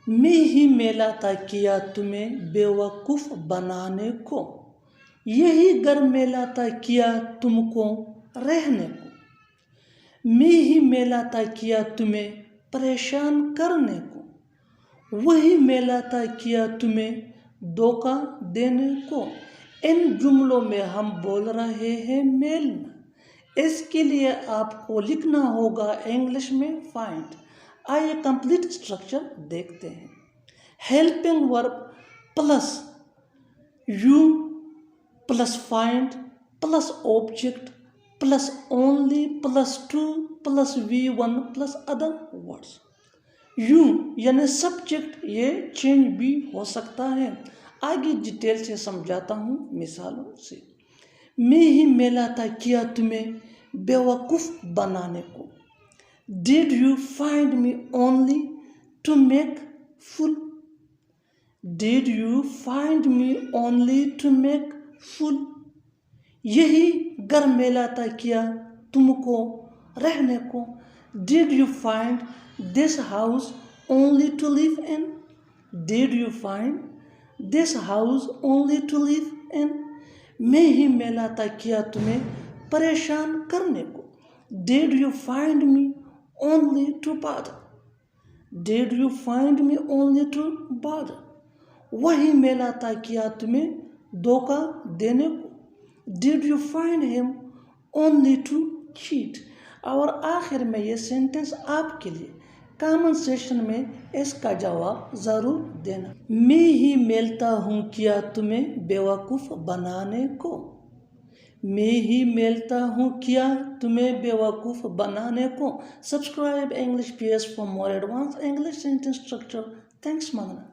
मैं ही मेला था किया तुम्हें बेवकूफ़ बनाने को, यही घर मेला था किया तुमको रहने को। मैं ही मेला था किया तुम्हें परेशान करने को, वही मेला था किया तुम्हें धोखा देने को। इन जुमलों में हम बोल रहे हैं मेलना। इसके लिए आपको लिखना होगा इंग्लिश में फाइंड। आइए कंप्लीट स्ट्रक्चर देखते हैं। Helping verb plus you plus find plus object plus only plus two plus V1 plus other words. You यानी सब्जेक्ट, ये चेंज भी हो सकता है। आगे डिटेल से समझाता हूँ मिसालों से। मैं ही मेला था किया तुम्हें बेवकूफ़ बनाने को। Did you find me only to make fool? Did you find me only to make fool? यही घर मेला था किया तुमको रहने को। Did you find this house only to live in? Did you find this house only to live in? मैं ही मेला था किया तुम्हें परेशान करने को। Did you find me only to bother? Did you find me only to bother? वही मेला था किया तुम्हें धोखा देने को। Did you find him only to cheat? और आखिर में ये सेंटेंस आपके लिए, कमेंट सेक्शन में इसका जवाब ज़रूर देना। मैं ही मेलता हूँ किया तुम्हें बेवकूफ़ बनाने को। मैं ही मेलता हूँ किया तुम्हें बेवकूफ़ बनाने को। Subscribe English PS for more advance English sentence structure. Thanks मंगना।